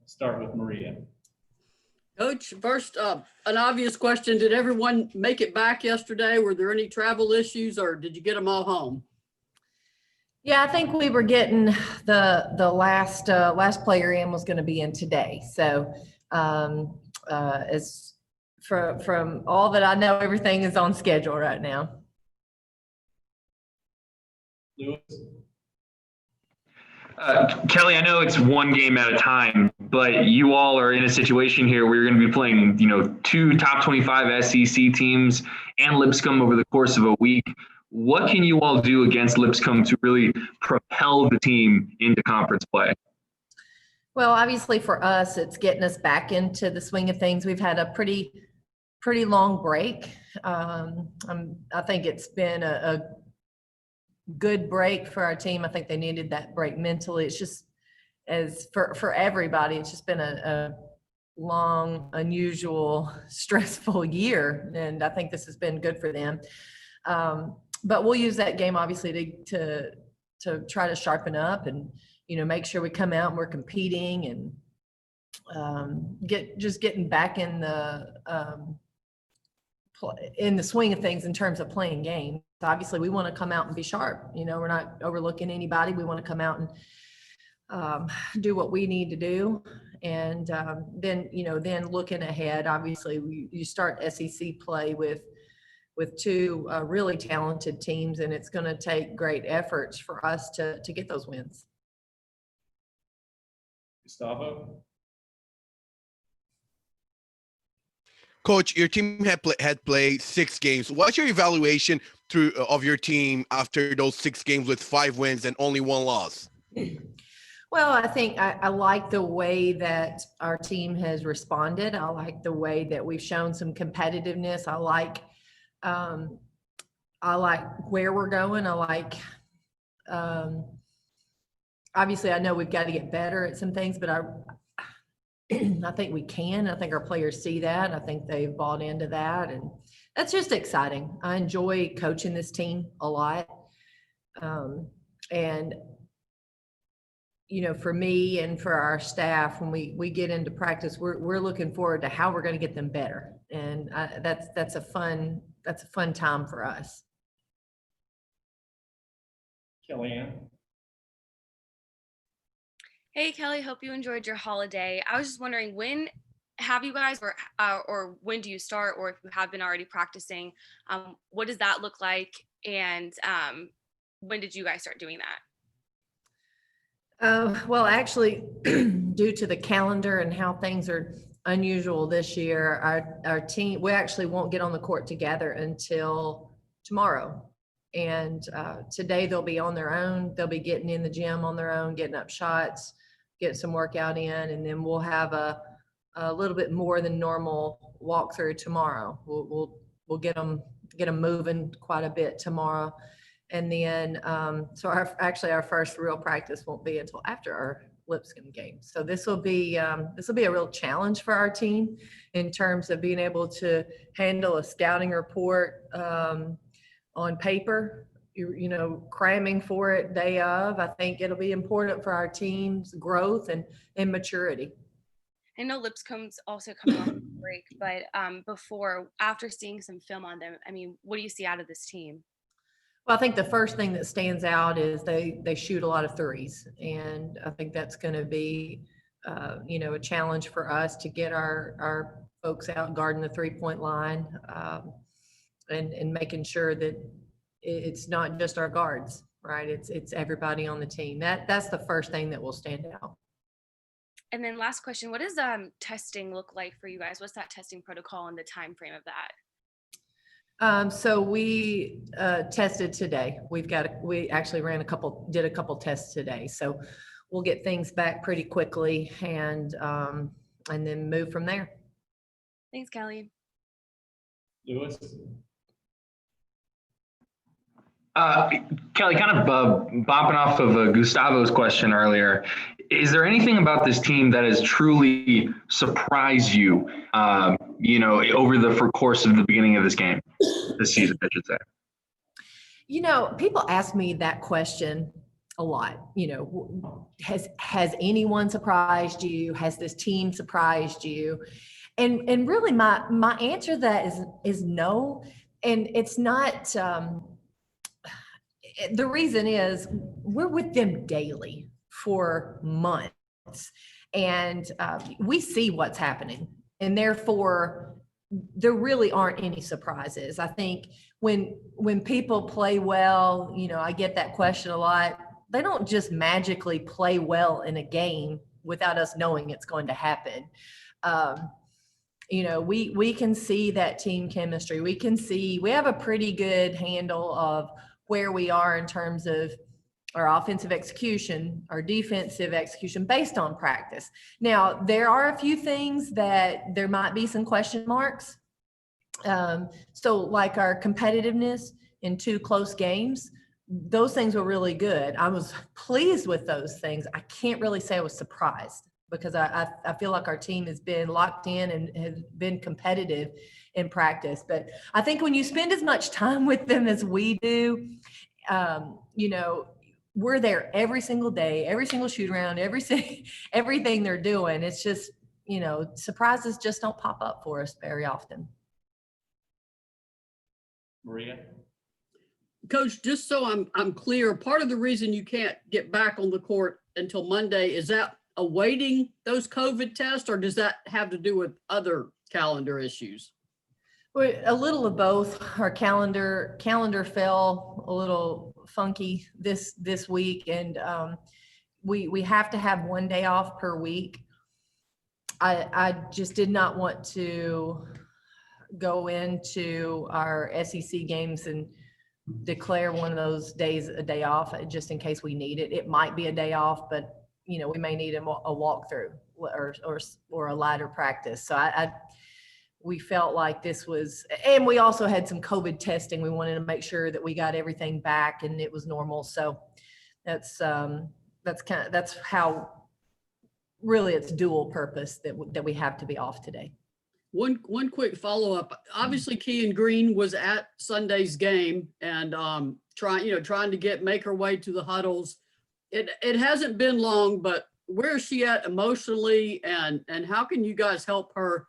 Start with Maria. Coach, first, an obvious question. Did everyone make it back yesterday? Were there any travel issues or did you get them all home? Yeah, I think we were getting the last player in was going to be in today. So as from all that I know, everything is on schedule right now. Lewis? Kelly, I know it's one game at a time, but you all are in a situation here where you're going to be playing, two top 25 SEC teams and Lipscomb over the course of a week. What can you all do against Lipscomb to really propel the team into conference play? Well, obviously for us, it's getting us back into the swing of things. We've had a pretty long break. I think it's been a good break for our team. I think they needed that break mentally. It's just as for everybody, it's just been a long, unusual, stressful year. And I think this has been good for them. But we'll use that game obviously to try to sharpen up and, make sure we come out and we're competing and getting back in the swing of things in terms of playing games. Obviously we want to come out and be sharp. We're not overlooking anybody. We want to come out and do what we need to do. And then looking ahead, obviously you start SEC play with two really talented teams, and it's going to take great efforts for us to get those wins. Gustavo? Coach, your team had played 6 games. What's your evaluation of your team after those 6 games with 5 wins and only 1 loss? Well, I think I like the way that our team has responded. I like the way that we've shown some competitiveness. I like where we're going. I like, obviously I know we've got to get better at some things, but I think we can. I think our players see that. I think they've bought into that, and that's just exciting. I enjoy coaching this team a lot. And for me and for our staff, when we get into practice, we're looking forward to how we're going to get them better. And that's a fun time for us. Kellyanne? Hey, Kelly, hope you enjoyed your holiday. I was just wondering, when have you guys, or when do you start, or if you have been already practicing, what does that look like? And when did you guys start doing that? Well, actually, due to the calendar and how things are unusual this year, our team, we actually won't get on the court together until tomorrow. And today they'll be on their own. They'll be getting in the gym on their own, getting up shots, get some workout in, and then we'll have a little bit more than normal walkthrough tomorrow. We'll get them moving quite a bit tomorrow. And then, so our first real practice won't be until after our Lipscomb game. So this will be a real challenge for our team in terms of being able to handle a scouting report on paper, cramming for it day of. I think it'll be important for our team's growth and maturity. I know Lipscomb's also coming off a break, but after seeing some film on them, what do you see out of this team? Well, I think the first thing that stands out is they shoot a lot of threes, and I think that's going to be, a challenge for us to get our folks out guarding the 3-point line, and making sure that it's not just our guards, right? It's everybody on the team. That's the first thing that will stand out. And then last question, what does testing look like for you guys? What's that testing protocol and the time frame of that? So we tested today. We actually did a couple tests today. So we'll get things back pretty quickly and then move from there. Thanks, Kelly. Lewis? Kelly, kind of bopping off of Gustavo's question earlier, is there anything about this team that has truly surprised you, over the course of the beginning of this season, I should say? People ask me that question a lot. Has anyone surprised you? Has this team surprised you? And really my answer to that is no. And it's not, the reason is we're with them daily for months, and we see what's happening, and therefore there really aren't any surprises. I think when people play well, I get that question a lot. They don't just magically play well in a game without us knowing it's going to happen. We can see that team chemistry. We have a pretty good handle of where we are in terms of our offensive execution, our defensive execution based on practice. Now, there are a few things that there might be some question marks. So like our competitiveness in 2 close games, those things were really good. I was pleased with those things. I can't really say I was surprised, because I feel like our team has been locked in and has been competitive in practice. But I think when you spend as much time with them as we do, we're there every single day, every single shoot around, everything they're doing. It's just, surprises just don't pop up for us very often. Maria? Coach, just so I'm clear, part of the reason you can't get back on the court until Monday, is that awaiting those COVID tests, or does that have to do with other calendar issues? Well, a little of both. Our calendar fell a little funky this week, and we have to have 1 day off per week. I just did not want to go into our SEC games and declare one of those days a day off, just in case we need it. It might be a day off, but we may need a walkthrough or a lighter practice. So we felt like this was, and we also had some COVID testing. We wanted to make sure that we got everything back and it was normal. So that's how really it's dual purpose that we have to be off today. One quick follow-up. Obviously, Kean Green was at Sunday's game and trying to make her way to the huddles. It hasn't been long, but where is she at emotionally, and how can you guys help her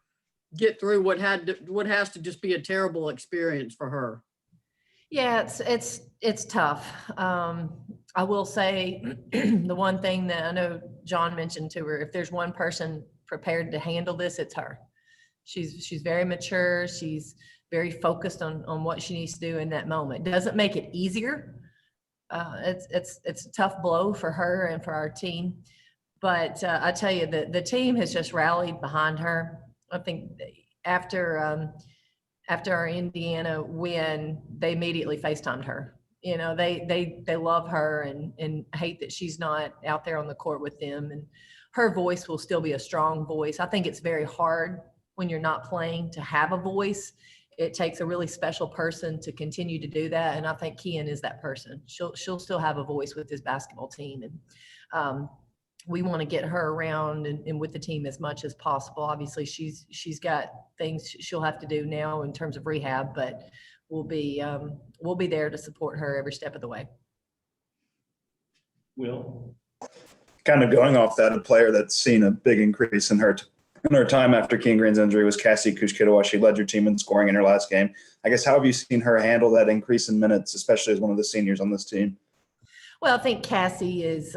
get through what has to just be a terrible experience for her? Yeah, it's tough. I will say the one thing that I know John mentioned to her, if there's one person prepared to handle this, it's her. She's very mature. She's very focused on what she needs to do in that moment. Doesn't make it easier. It's a tough blow for her and for our team. But I tell you, the team has just rallied behind her. I think after our Indiana win, they immediately FaceTimed her. They love her and hate that she's not out there on the court with them. And her voice will still be a strong voice. I think it's very hard when you're not playing to have a voice. It takes a really special person to continue to do that. And I think Kean is that person. She'll still have a voice with this basketball team. And we want to get her around and with the team as much as possible. Obviously she's got things she'll have to do now in terms of rehab, but we'll be there to support her every step of the way. Will? Kind of going off that, a player that's seen a big increase in her time after Kean Green's injury was Cassie Kushkitawa. She led your team in scoring in her last game. I guess, how have you seen her handle that increase in minutes, especially as one of the seniors on this team? Well, I think Cassie is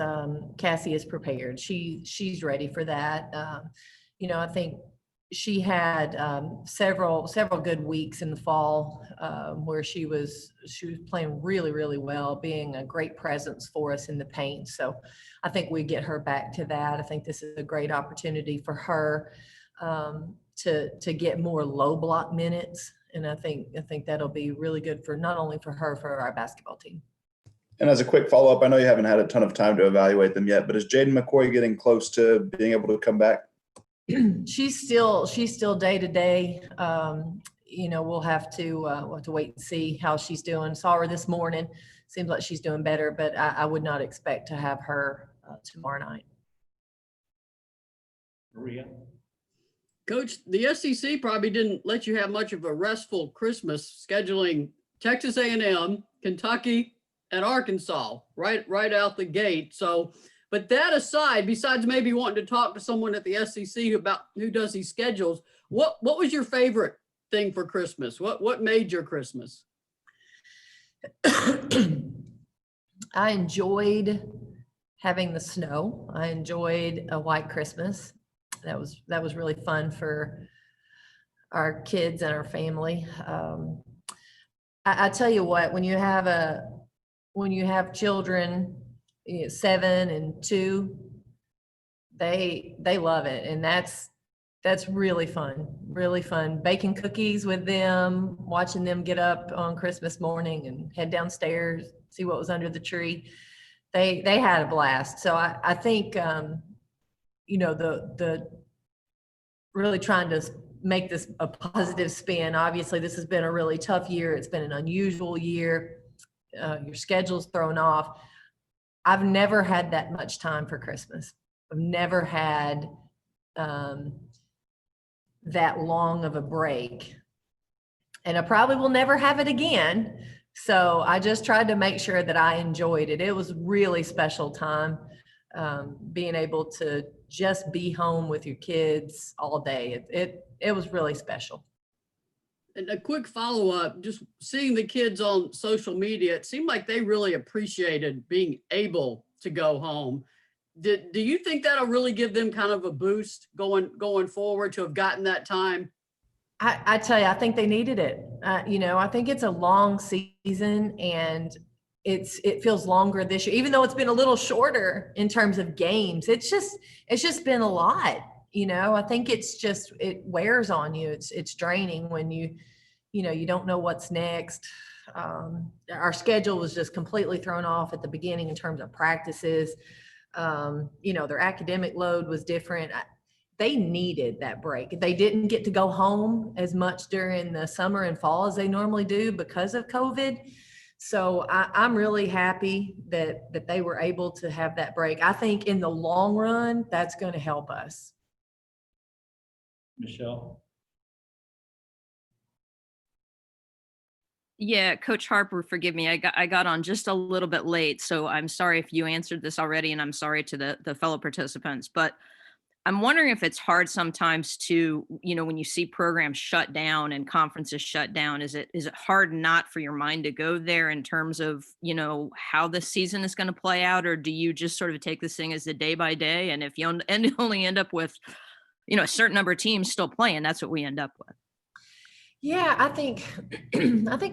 prepared. She's ready for that. I think she had several good weeks in the fall where she was playing really, really well, being a great presence for us in the paint. So I think we get her back to that. I think this is a great opportunity for her to get more low block minutes. And I think that'll be really good for not only for her, for our basketball team. And as a quick follow-up, I know you haven't had a ton of time to evaluate them yet, but is Jaden McCoy getting close to being able to come back? She's still day to day. We'll have to wait and see how she's doing. Saw her this morning. Seems like she's doing better, but I would not expect to have her tomorrow night. Maria? Coach, the SEC probably didn't let you have much of a restful Christmas, scheduling Texas A&M, Kentucky, and Arkansas right out the gate. So, but that aside, besides maybe wanting to talk to someone at the SEC about who does these schedules, what was your favorite thing for Christmas? What made your Christmas? I enjoyed having the snow. I enjoyed a white Christmas. That was really fun for our kids and our family. I tell you what, when you have children, 7 and 2, they love it, and that's really fun. Baking cookies with them, watching them get up on Christmas morning and head downstairs, see what was under the tree. They had a blast. So I think the really trying to make this a positive spin. Obviously, this has been a really tough year. It's been an unusual year. Your schedule's thrown off. I've never had that much time for Christmas. I've never had that long of a break. And I probably will never have it again. So I just tried to make sure that I enjoyed it. It was really special time, being able to just be home with your kids all day. It was really special. And a quick follow-up, just seeing the kids on social media, it seemed like they really appreciated being able to go home. Do you think that'll really give them kind of a boost going forward to have gotten that time? I tell you, I think they needed it. I think it's a long season, and it feels longer this year, even though it's been a little shorter in terms of games. It's just been a lot. I think it wears on you. It's draining when you don't know what's next. Our schedule was just completely thrown off at the beginning in terms of practices. Their academic load was different. They needed that break. They didn't get to go home as much during the summer and fall as they normally do because of COVID. So I'm really happy that they were able to have that break. I think in the long run, that's going to help us. Michelle? Yeah, Coach Harper, forgive me. I got on just a little bit late, so I'm sorry if you answered this already, and I'm sorry to the fellow participants. But I'm wondering if it's hard sometimes to, when you see programs shut down and conferences shut down, is it hard not for your mind to go there in terms of, how the season is going to play out? Or do you just sort of take this thing as a day by day? And if you only end up with, a certain number of teams still playing, that's what we end up with. Yeah, I think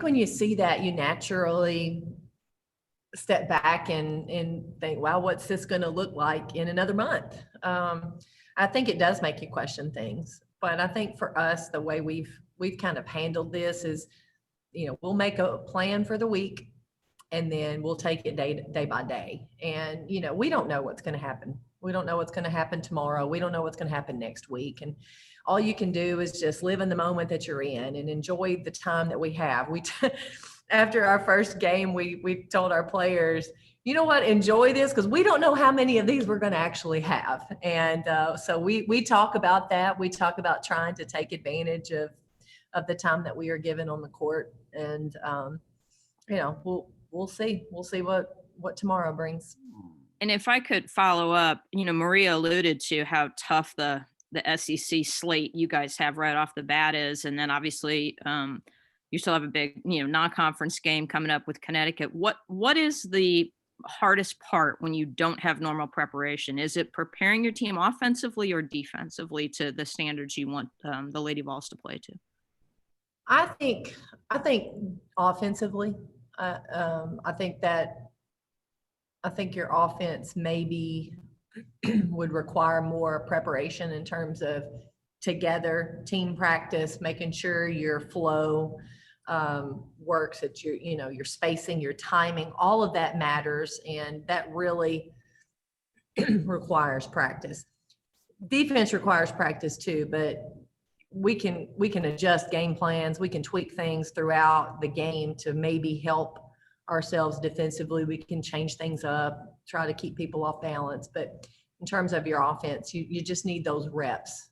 when you see that, you naturally step back and think, wow, what's this going to look like in another month? I think it does make you question things, but I think for us, the way we've kind of handled this is, we'll make a plan for the week, and then we'll take it day by day. And, we don't know what's going to happen. We don't know what's going to happen tomorrow. We don't know what's going to happen next week. And all you can do is just live in the moment that you're in and enjoy the time that we have. After our first game, we told our players, you know what, enjoy this, because we don't know how many of these we're going to actually have. And so we talk about that. We talk about trying to take advantage of the time that we are given on the court. And, we'll see. We'll see what tomorrow brings. And if I could follow up, Maria alluded to how tough the SEC slate you guys have right off the bat is. And then obviously you still have a big, non-conference game coming up with Connecticut. What is the hardest part when you don't have normal preparation? Is it preparing your team offensively or defensively to the standards you want the Lady Vols to play to? I think offensively. I think your offense maybe would require more preparation in terms of together team practice, making sure your flow works, that your spacing, your timing, all of that matters. And that really requires practice. Defense requires practice too, but we can adjust game plans. We can tweak things throughout the game to maybe help ourselves defensively. We can change things up, try to keep people off balance. But in terms of your offense, you just need those reps.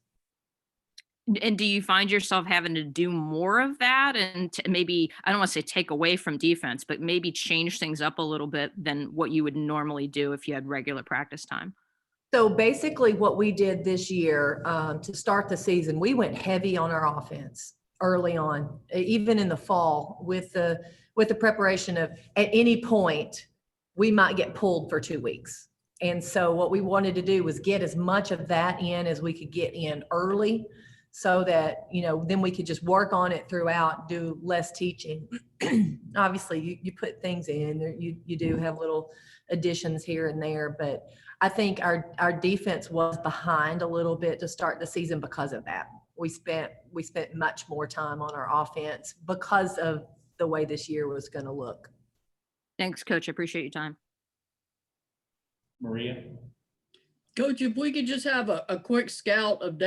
And do you find yourself having to do more of that and maybe, I don't want to say take away from defense, but maybe change things up a little bit than what you would normally do if you had regular practice time? So basically what we did this year to start the season, we went heavy on our offense early on, even in the fall with the preparation of at any point we might get pulled for 2 weeks. And so what we wanted to do was get as much of that in as we could get in early so that, then we could just work on it throughout, do less teaching. Obviously you put things in, you do have little additions here and there, but I think our defense was behind a little bit to start the season because of that. We spent much more time on our offense because of the way this year was going to look. Thanks, Coach. I appreciate your time. Maria. Coach, if we could just have a quick scout of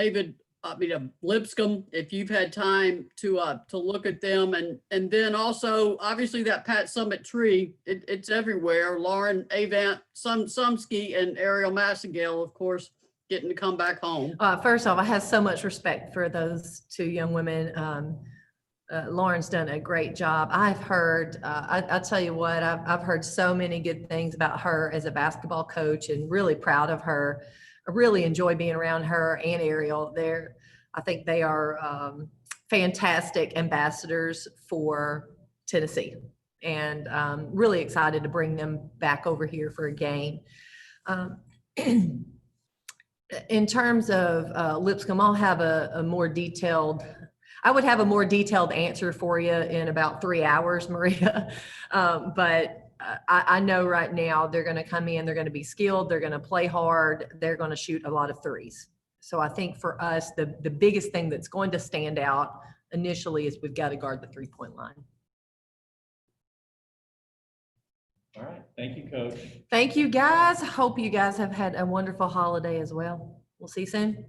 Lipscomb, if you've had time to look at them, and then also obviously that Pat Summit tree, it's everywhere. Lauren Avant, Sumsky, and Ariel Massengale, of course, getting to come back home. First off, I have so much respect for those two young women. Lauren's done a great job. I've heard, I'll tell you what, I've heard so many good things about her as a basketball coach, and really proud of her. I really enjoy being around her and Ariel. I think they are fantastic ambassadors for Tennessee, and really excited to bring them back over here for a game. In terms of Lipscomb, I'll have a more detailed, I would have a more detailed answer for you in about 3 hours, Maria. But I know right now they're going to come in, they're going to be skilled, they're going to play hard, they're going to shoot a lot of threes. So I think for us, the biggest thing that's going to stand out initially is we've got to guard the 3-point line. All right. Thank you, Coach. Thank you, guys. Hope you guys have had a wonderful holiday as well. We'll see you soon.